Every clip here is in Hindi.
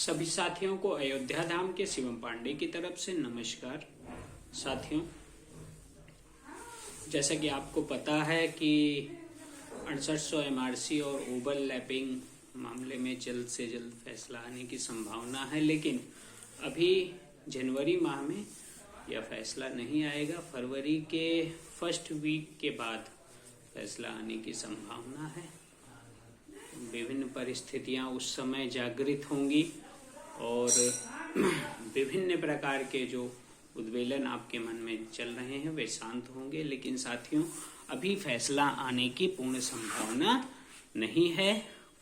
सभी साथियों को अयोध्या धाम के शिवम पांडे की तरफ से नमस्कार। साथियों, जैसा कि आपको पता है कि 6800 एमआरसी और ओवरलैपिंग मामले में जल्द से जल्द फैसला आने की संभावना है, लेकिन अभी जनवरी माह में यह फैसला नहीं आएगा। फरवरी के फर्स्ट वीक के बाद फैसला आने की संभावना है। विभिन्न परिस्थितियां उस समय जागृत होंगी और विभिन्न प्रकार के जो उद्वेलन आपके मन में चल रहे हैं वे शांत होंगे, लेकिन साथियों अभी फैसला आने की पूर्ण संभावना नहीं है।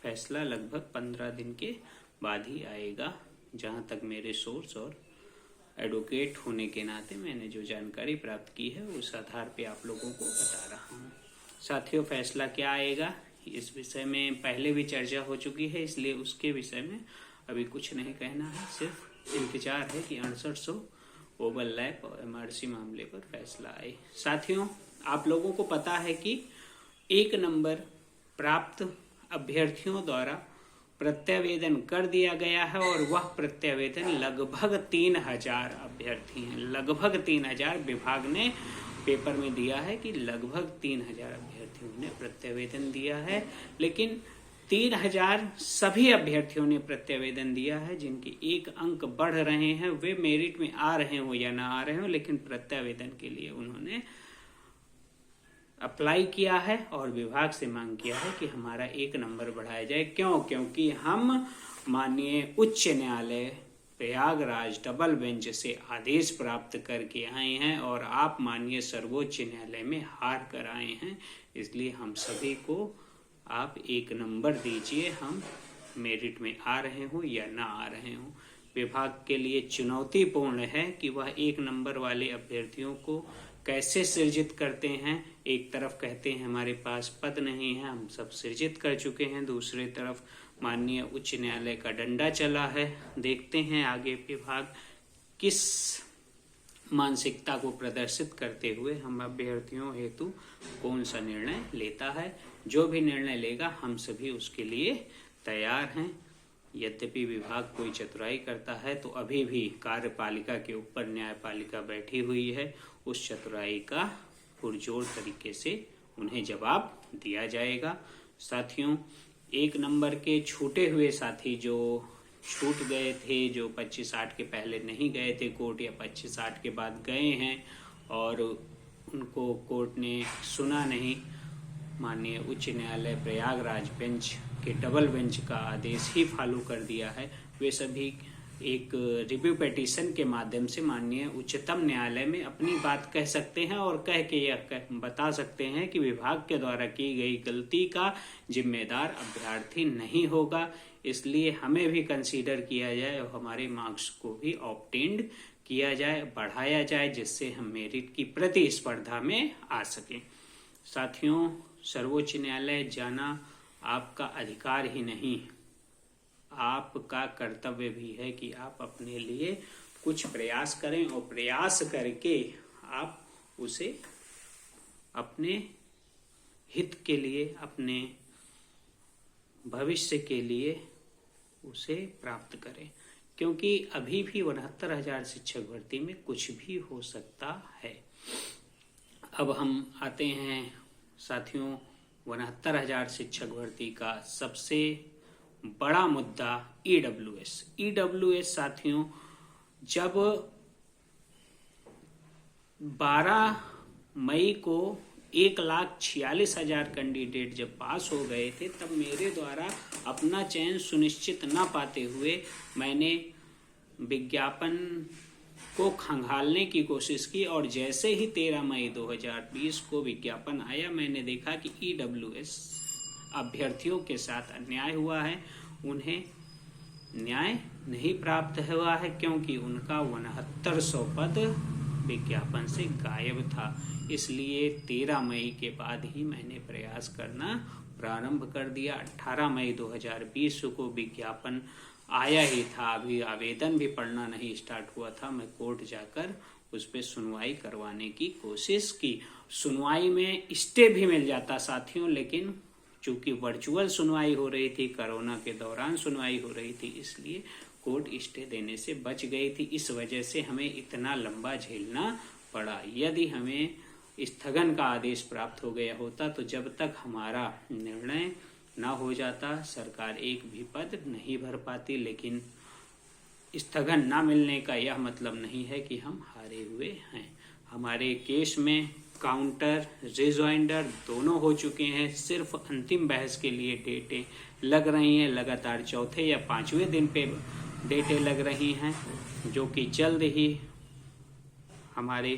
फैसला लगभग 15 दिन के बाद ही आएगा, जहां तक मेरे सोर्स और एडवोकेट होने के नाते मैंने जो जानकारी प्राप्त की है उस आधार पे आप लोगों को बता रहा हूँ। साथियों, फैसला क्या आएगा इस विषय में पहले भी चर्चा हो चुकी है, इसलिए उसके विषय में अभी कुछ नहीं कहना है। सिर्फ इंतजार है कि 6800 ओवरलैप और एमआरसी मामले पर फैसला आए। साथियों, आप लोगों को पता है कि 1 नंबर प्राप्त अभ्यर्थियों द्वारा प्रत्यावेदन कर दिया गया है और वह प्रत्यावेदन लगभग 3000 अभ्यर्थी हैं। लगभग 3000 विभाग ने पेपर में दिया है कि लगभग 3000 अभ्यर्थियों ने प्रत्यावेदन दिया है, लेकिन 3000 सभी अभ्यर्थियों ने प्रत्यावेदन दिया है जिनके 1 अंक बढ़ रहे हैं। वे मेरिट में आ रहे हो या ना आ रहे हो, लेकिन प्रत्यावेदन के लिए उन्होंने अप्लाई किया है और विभाग से मांग किया है कि हमारा 1 नंबर बढ़ाया जाए। क्यों? क्योंकि हम माननीय उच्च न्यायालय प्रयागराज डबल बेंच से आदेश प्राप्त करके आए हैं और आप माननीय सर्वोच्च न्यायालय में हार कर आए हैं, इसलिए हम सभी को आप 1 नंबर दीजिए, हम मेरिट में आ रहे हो या ना आ रहे हो। विभाग के लिए चुनौतीपूर्ण है कि वह 1 नंबर वाले अभ्यर्थियों को कैसे सृजित करते हैं। एक तरफ कहते हैं हमारे पास पद नहीं है, हम सब सृजित कर चुके हैं, दूसरी तरफ माननीय उच्च न्यायालय का डंडा चला है। देखते हैं आगे विभाग किस मानसिकता को प्रदर्शित करते हुए हम अभ्यर्थियों हेतु कौन सा निर्णय लेता है। जो भी निर्णय लेगा हम सभी उसके लिए तैयार हैं। यद्यपि विभाग कोई चतुराई करता है तो अभी भी कार्यपालिका के ऊपर न्यायपालिका बैठी हुई है, उस चतुराई का पुरजोर तरीके से उन्हें जवाब दिया जाएगा। साथियों, 1 नंबर के छूटे हुए साथी जो छूट गए थे, जो 25/8 के पहले नहीं गए थे कोर्ट या 25/8 के बाद गए हैं और उनको कोर्ट ने सुना नहीं, माननीय उच्च न्यायालय प्रयागराज बेंच के डबल बेंच का आदेश ही फॉलो कर दिया है, वे सभी एक रिव्यू पिटीशन के माध्यम से माननीय उच्चतम न्यायालय में अपनी बात कह सकते हैं और कह के यह बता सकते हैं कि विभाग के द्वारा की गई गलती का जिम्मेदार अभ्यर्थी नहीं होगा। इसलिए हमें भी कंसीडर किया जाए और हमारे मार्क्स को भी ऑब्टेन्ड किया जाए, बढ़ाया जाए, जिससे हम मेरिट की प्रतिस्पर्धा में आ सकें। साथियों, सर्वोच्च न्यायालय जाना आपका अधिकार ही नहीं, आपका कर्तव्य भी है कि आप अपने लिए कुछ प्रयास करें और प्रयास करके आप उसे अपने हित के लिए, अपने भविष्य के लिए उसे प्राप्त करें, क्योंकि अभी भी 69,000 शिक्षक भर्ती में कुछ भी हो सकता है। अब हम आते हैं साथियों 69,000 शिक्षक भर्ती का सबसे बड़ा मुद्दा ईडब्ल्यूएस। साथियों, जब 12 मई को 1,46,000 कैंडिडेट जब पास हो गए थे, तब मेरे द्वारा अपना चयन सुनिश्चित न पाते हुए मैंने विज्ञापन को खंगालने की कोशिश की और जैसे ही 13 मई 2020 को विज्ञापन आया, मैंने देखा कि ईडब्ल्यूएस अभ्यर्थियों के साथ अन्याय हुआ है, उन्हें न्याय नहीं प्राप्त हुआ है, क्योंकि उनका 6900 पद विज्ञापन से गायब था। इसलिए 13 मई के बाद ही मैंने प्रयास करना प्रारंभ कर दिया। 18 मई 2020 को विज्ञापन आया ही था, अभी आवेदन भी पढ़ना नहीं स्टार्ट हुआ था, मैं कोर्ट जाकर उस पर सुनवाई करवाने की कोशिश की। सुनवाई में स्टे भी मिल जाता साथियों, लेकिन चूंकि वर्चुअल सुनवाई हो रही थी, कोरोना के दौरान सुनवाई हो रही थी, इसलिए कोर्ट स्टे देने से बच गई थी। इस वजह से हमें इतना लंबा झेलना पड़ा। यदि हमें स्थगन का आदेश प्राप्त हो गया होता तो जब तक हमारा निर्णय ना हो जाता सरकार एक भी पद नहीं भर पाती। लेकिन स्थगन ना मिलने का यह मतलब नहीं है कि हम हारे हुए हैं। हमारे केस में काउंटर रिजॉइंडर दोनों हो चुके हैं। सिर्फ अंतिम बहस के लिए डेटें लग रही हैं। लगातार चौथे या 5वें दिन पे डेटें लग रही हैं, जो कि जल्द ही हमारे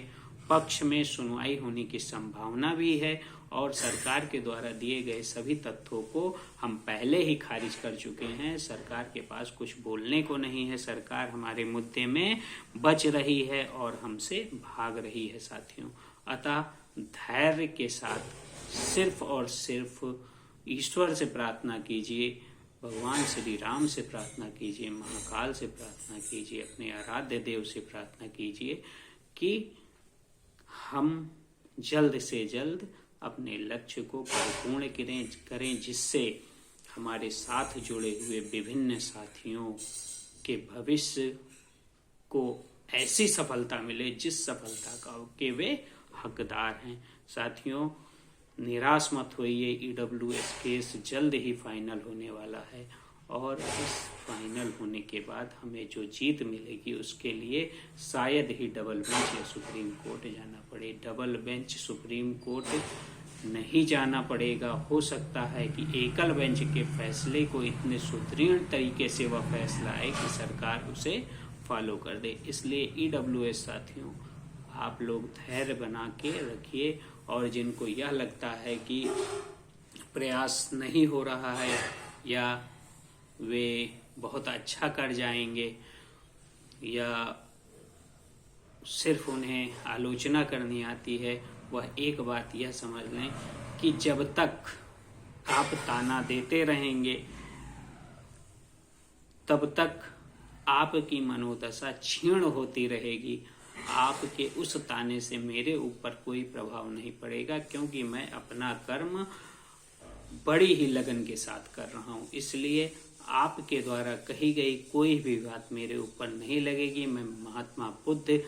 पक्ष में सुनवाई होने की संभावना भी है। और सरकार के द्वारा दिए गए सभी तथ्यों को हम पहले ही खारिज कर चुके हैं। सरकार के पास कुछ बोलने को नहीं है। सरकार हमारे मुद्दे में बच रही है और हमसे भाग रही है साथियों। अतः धैर्य के साथ सिर्फ और सिर्फ ईश्वर से प्रार्थना कीजिए, भगवान श्री राम से प्रार्थना कीजिए, महाकाल से प्रार्थना कीजिए, अपने आराध्य देव से प्रार्थना कीजिए कि हम जल्द से जल्द अपने लक्ष्य को परिपूर्ण करें, जिससे हमारे साथ जुड़े हुए विभिन्न साथियों के भविष्य को ऐसी सफलता मिले जिस सफलता का के वे हकदार हैं। साथियों, निराश मत होइए। EWS केस जल्द ही फाइनल होने वाला है और इस फाइनल होने के बाद हमें जो जीत मिलेगी उसके लिए शायद ही डबल बेंच या सुप्रीम कोर्ट जाना पड़े। डबल बेंच सुप्रीम कोर्ट नहीं जाना पड़ेगा। हो सकता है कि एकल बेंच के फैसले को इतने सुदृढ़ तरीके से वह फैसला आए कि सरकार उसे फॉलो कर दे। इसलिए EWS साथियों, आप लोग धैर्य बना के रखिए। और जिनको यह लगता है कि प्रयास नहीं हो रहा है या वे बहुत अच्छा कर जाएंगे या सिर्फ उन्हें आलोचना करनी आती है, वह एक बात यह समझ लें कि जब तक आप ताना देते रहेंगे तब तक आपकी मनोदशा क्षीण होती रहेगी। आपके उस ताने से मेरे ऊपर कोई प्रभाव नहीं पड़ेगा, क्योंकि मैं अपना कर्म बड़ी ही लगन के साथ कर रहा हूँ। इसलिए आपके द्वारा कही गई कोई भी बात मेरे ऊपर नहीं लगेगी। मैं महात्मा बुद्ध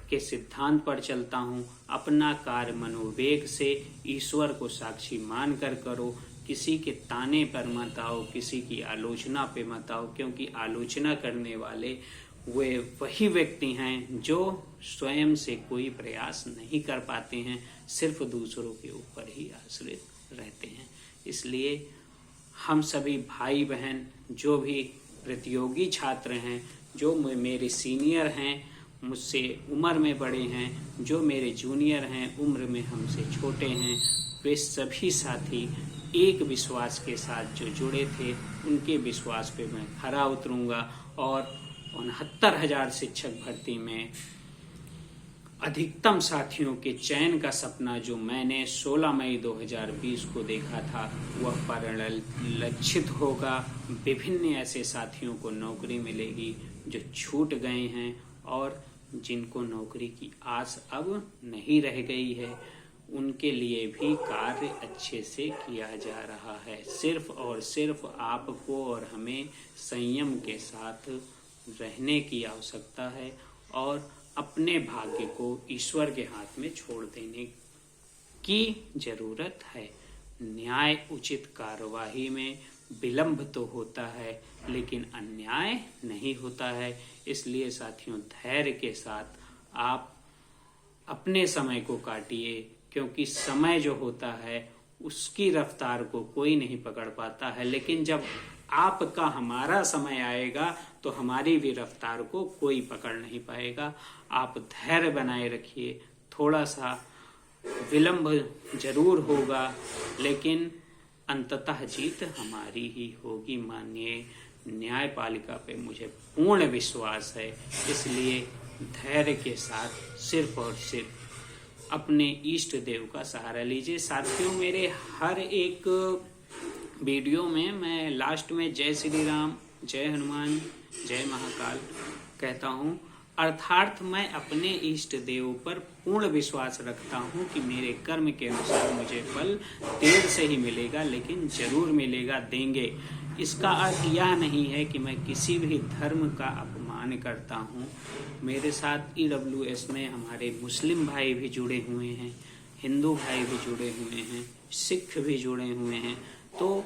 के सिद्धांत पर चलता हूँ। अपना कार्य मनोवेग से ईश्वर को साक्षी मान कर करो। किसी के ताने पर मत आओ, किसी की आलोचना पे मत आओ, क्योंकि आलोचना करने वाले वे वही व्यक्ति हैं जो स्वयं से कोई प्रयास नहीं कर पाते हैं, सिर्फ दूसरों के ऊपर ही आश्रित रहते हैं। इसलिए हम सभी भाई बहन जो भी प्रतियोगी छात्र हैं, जो मेरे सीनियर हैं, मुझसे उम्र में बड़े हैं, जो मेरे जूनियर हैं, उम्र में हमसे छोटे हैं, वे सभी साथी एक विश्वास के साथ जो जुड़े थे, उनके विश्वास पे मैं खरा उतरूंगा और 69,000 शिक्षक भर्ती में अधिकतम साथियों के चयन का सपना जो मैंने 16 मई 2020 को देखा था, वह परिलक्षित होगा। विभिन्न ऐसे साथियों को नौकरी मिलेगी जो छूट गए हैं और जिनको नौकरी की आस अब नहीं रह गई है। उनके लिए भी कार्य अच्छे से किया जा रहा है। सिर्फ और सिर्फ आपको और हमें संयम के साथ रहने की आवश्यकता है और अपने भाग्य को ईश्वर के हाथ में छोड़ देने की जरूरत है। न्याय उचित कार्यवाही में विलंब तो होता है, लेकिन अन्याय नहीं होता है। इसलिए साथियों, धैर्य के साथ आप अपने समय को काटिए, क्योंकि समय जो होता है उसकी रफ्तार को कोई नहीं पकड़ पाता है, लेकिन जब आपका हमारा समय आएगा तो हमारी भी रफ्तार को कोई पकड़ नहीं पाएगा। आप धैर्य बनाए रखिए। थोड़ा सा विलंब जरूर होगा, लेकिन अंततः जीत हमारी ही होगी। माननीय न्यायपालिका पे मुझे पूर्ण विश्वास है। इसलिए धैर्य के साथ सिर्फ और सिर्फ अपने इष्ट देव का सहारा लीजिए। साथियों, मेरे हर एक वीडियो में मैं लास्ट में जय श्री राम, जय हनुमान, जय महाकाल कहता हूँ। अर्थात मैं अपने इष्ट देव पर पूर्ण विश्वास रखता हूँ कि मेरे कर्म के अनुसार मुझे फल देर से ही मिलेगा, लेकिन जरूर मिलेगा, देंगे। इसका अर्थ यह नहीं है कि मैं किसी भी धर्म का अपमान करता हूँ। मेरे साथ EWS में हमारे मुस्लिम भाई भी जुड़े हुए हैं, हिंदू भाई भी जुड़े हुए हैं, सिख भी जुड़े हुए हैं। तो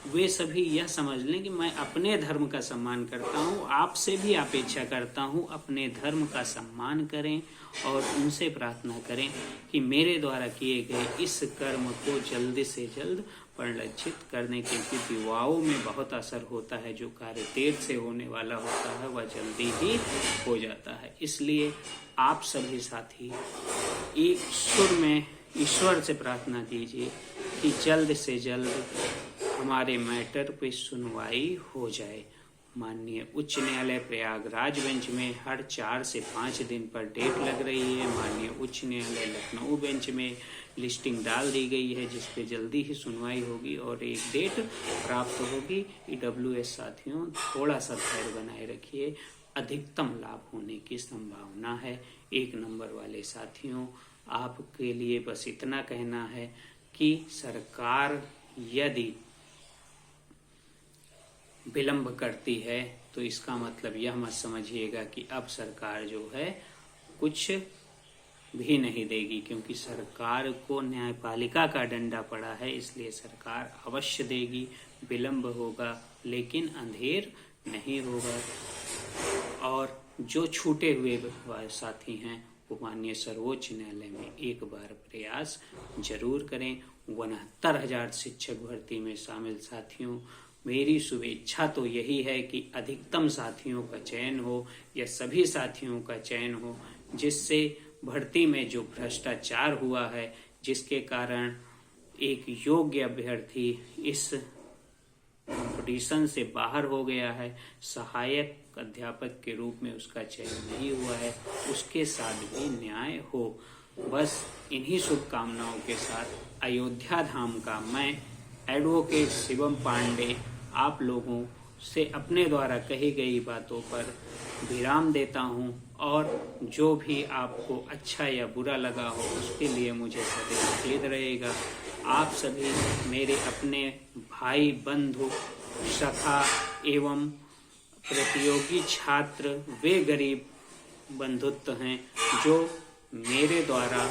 वे सभी यह समझ लें कि मैं अपने धर्म का सम्मान करता हूँ। आपसे भी अपेक्षा करता हूँ अपने धर्म का सम्मान करें और उनसे प्रार्थना करें कि मेरे द्वारा किए गए इस कर्म को जल्द से जल्द परिलक्षित करने, क्योंकि युवाओं में बहुत असर होता है। जो कार्य देर से होने वाला होता है वह जल्दी ही हो जाता है। इसलिए आप सभी साथी एक सुर में ईश्वर से प्रार्थना कीजिए कि जल्द से जल्द हमारे मैटर पे सुनवाई हो जाए। माननीय उच्च न्यायालय प्रयागराज बेंच में हर 4 से 5 दिन पर डेट लग रही है। माननीय उच्च न्यायालय लखनऊ बेंच में लिस्टिंग डाल दी गई है, जिस पे जल्दी ही सुनवाई होगी और एक डेट प्राप्त होगी। EWS साथियों, थोड़ा सा धैर्य बनाए रखिए, अधिकतम लाभ होने की संभावना है। 1 नंबर वाले साथियों, आपके लिए बस इतना कहना है कि सरकार यदि विलंब करती है तो इसका मतलब यह मत समझिएगा कि अब सरकार जो है कुछ भी नहीं देगी, क्योंकि सरकार को न्यायपालिका का डंडा पड़ा है, इसलिए सरकार अवश्य देगी। विलंब होगा लेकिन अंधेर नहीं होगा। और जो छूटे हुए साथी हैं वो माननीय सर्वोच्च न्यायालय में एक बार प्रयास जरूर करें। 69,000 शिक्षक भर्ती में शामिल साथियों, मेरी शुभेच्छा तो यही है कि अधिकतम साथियों का चयन हो या सभी साथियों का चयन हो, जिससे भर्ती में जो भ्रष्टाचार हुआ है, जिसके कारण एक योग्य अभ्यर्थी इस कंपटीशन से बाहर हो गया है, सहायक अध्यापक के रूप में उसका चयन नहीं हुआ है, उसके साथ भी न्याय हो। बस इन्हीं शुभकामनाओं के साथ अयोध्या धाम का मैं एडवोकेट शिवम पांडे आप लोगों से अपने द्वारा कही गई बातों पर विराम देता हूं, और जो भी आपको अच्छा या बुरा लगा हो उसके लिए मुझे सदैव खेद रहेगा। आप सभी मेरे अपने भाई, बंधु, सखा एवं प्रतियोगी छात्र, वे गरीब बंधुत्व हैं जो मेरे द्वारा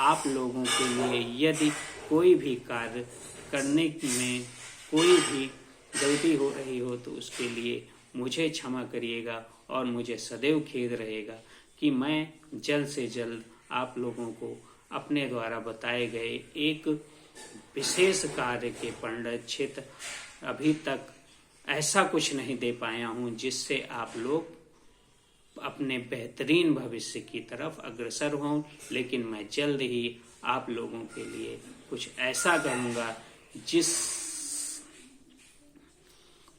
आप लोगों के लिए यदि कोई भी कार्य करने में कोई भी गलती हो रही हो तो उसके लिए मुझे क्षमा करिएगा, और मुझे सदैव खेद रहेगा कि मैं जल्द से जल्द आप लोगों को अपने द्वारा बताए गए एक विशेष कार्य के परिलक्षित अभी तक ऐसा कुछ नहीं दे पाया हूं जिससे आप लोग अपने बेहतरीन भविष्य की तरफ अग्रसर हों। लेकिन मैं जल्द ही आप लोगों के लिए कुछ ऐसा करूंगा जिस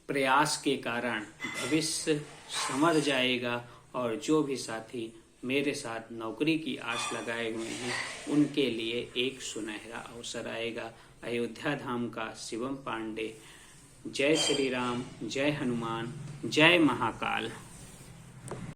प्रयास के कारण भविष्य संवर जाएगा, और जो भी साथी मेरे साथ नौकरी की आस लगाए हुए हैं उनके लिए एक सुनहरा अवसर आएगा। अयोध्या धाम का शिवम पांडे। जय श्री राम, जय हनुमान, जय महाकाल।